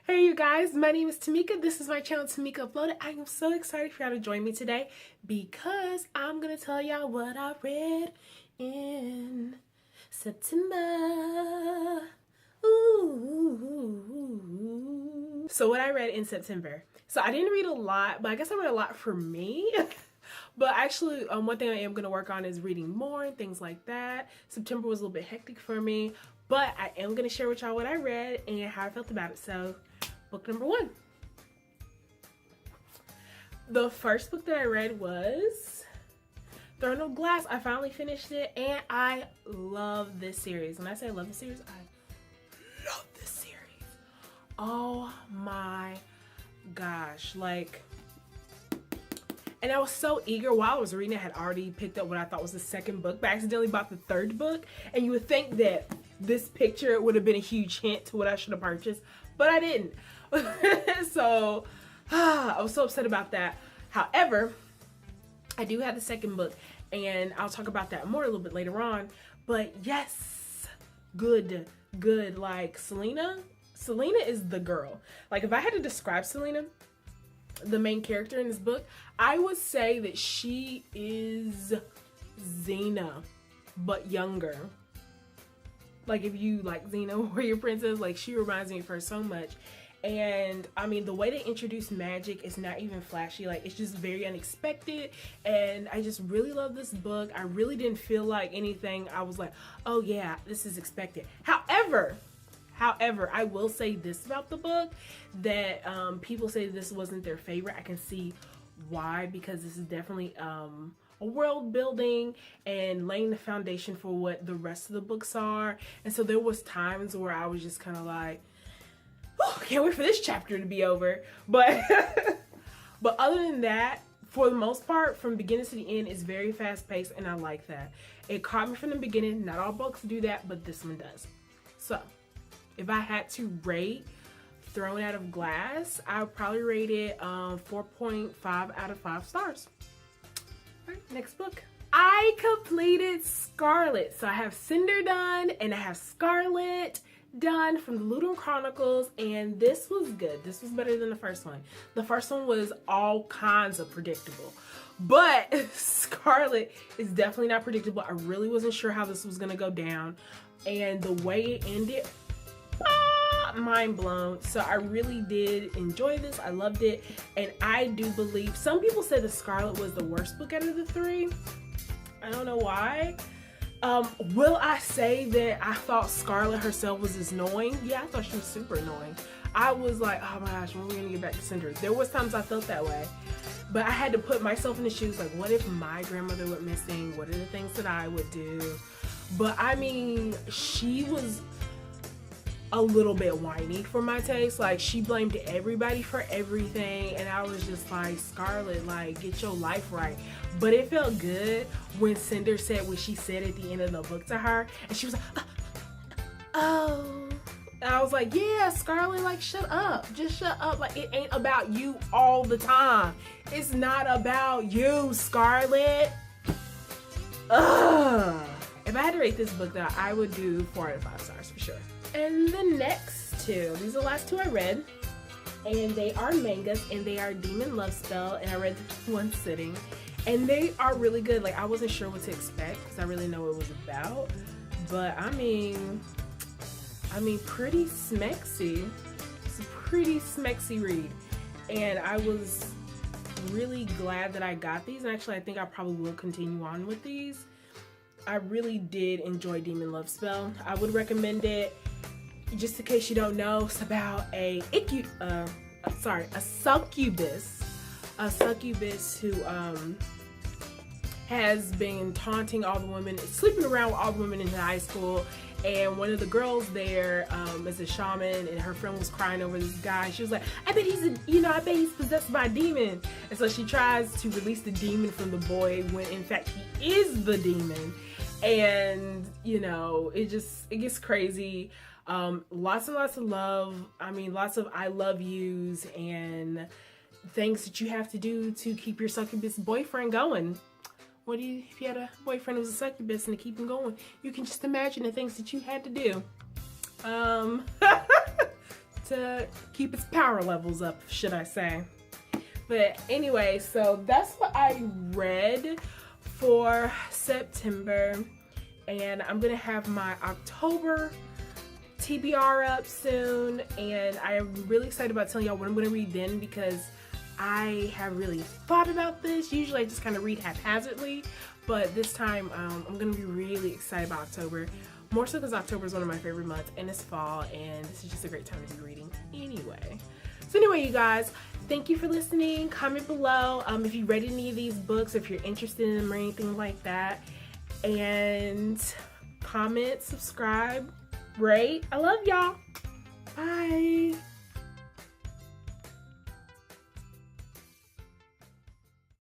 Hey you guys, my name is Tamika. This is my channel, Tamika Uploaded. I am so excited for y'all to join me today because I'm going to tell y'all what I read in September. Ooh. So what I read in September. So I didn't read a lot, but I guess I read a lot for me. But actually, one thing I am going to work on is reading more and things like that. September was a little bit hectic for me, but I am going to share with y'all what I read and how I felt about it. So, book number 1. The first book that I read was Throne of Glass. I finally finished it, and I love this series. When I say I love this series, I love this series. Oh my gosh, like... And I was so eager while I was reading it. I had already picked up what I thought was the second book, but I accidentally bought the third book. And you would think that this picture would have been a huge hint to what I should have purchased, but I didn't. So I was so upset about that. However, I do have the second book, and I'll talk about that more a little bit later on. But yes, good. Like Selena is the girl. Like if I had to describe Selena, the main character in this book, I would say that she is Xena, but younger. Like if you like Xena, Warrior Princess, like she reminds me of her so much. And I mean, the way they introduce magic is not even flashy. Like it's just very unexpected, and I just really love this book. I really didn't feel like anything. I was like, oh yeah, this is expected. However, I will say this about the book, that people say this wasn't their favorite. I can see why, because this is definitely a world building and laying the foundation for what the rest of the books are. And so there was times where I was just kind of like, oh, can't wait for this chapter to be over. But but other than that, for the most part, from beginning to the end, it's very fast paced, and I like that. It caught me from the beginning. Not all books do that, but this one does. So if I had to rate Throne out of Glass, I would probably rate it 4.5 out of 5 stars. All right, next book. I completed Scarlet. So I have Cinder done, and I have Scarlet done from the Ludum Chronicles, and this was good. This was better than the first one. The first one was all kinds of predictable, but Scarlet is definitely not predictable. I really wasn't sure how this was gonna go down, and the way it ended, mind blown. So I really did enjoy this. I loved it, and I do believe some people say the Scarlet was the worst book out of the 3. I don't know why. Will I say that I thought Scarlet herself was as annoying? Yeah, I thought she was super annoying. I was like, oh my gosh, when are we gonna get back to Cinder? There was times I felt that way, but I had to put myself in the shoes, like, what if my grandmother went missing? What are the things that I would do? But I mean, she was a little bit whiny for my taste. Like she blamed everybody for everything, and I was just like, Scarlet, like get your life right. But it felt good when Cinder said what she said at the end of the book to her, and she was like, oh. And I was like, yeah, Scarlet, like shut up, just shut up. Like it ain't about you all the time. It's not about you, Scarlet. Ugh. If I had to rate this book though, I would do 4 out of 5 stars for sure. And the next 2, these are the last 2 I read, and they are mangas, and they are Demon Love Spell, and I read them in one sitting, and they are really good. Like I wasn't sure what to expect because I really know what it was about, but I mean pretty smexy. It's a pretty smexy read, and I was really glad that I got these, and actually I think I probably will continue on with these. I really did enjoy Demon Love Spell. I would recommend it. Just in case you don't know, it's about a succubus. A succubus who has been taunting all the women, sleeping around with all the women in high school. And one of the girls there is a shaman, and her friend was crying over this guy. She was like, I bet he's possessed by a demon. And so she tries to release the demon from the boy when in fact he is the demon. And you know, it gets crazy. Lots and lots of love. I mean, lots of I love yous and things that you have to do to keep your succubus boyfriend going. If you had a boyfriend who was a succubus and to keep him going, you can just imagine the things that you had to do. to keep its power levels up, should I say. But anyway, so that's what I read for September, and I'm gonna have my October TBR up soon, and I'm really excited about telling y'all what I'm gonna read then, because I have really thought about this. Usually I just kind of read haphazardly, but this time I'm gonna be really excited about October, more so because October is one of my favorite months, and it's fall, and this is just a great time to be reading anyway. So anyway, you guys, thank you for listening. Comment below if you read any of these books, if you're interested in them or anything like that. And comment, subscribe, rate. I love y'all. Bye.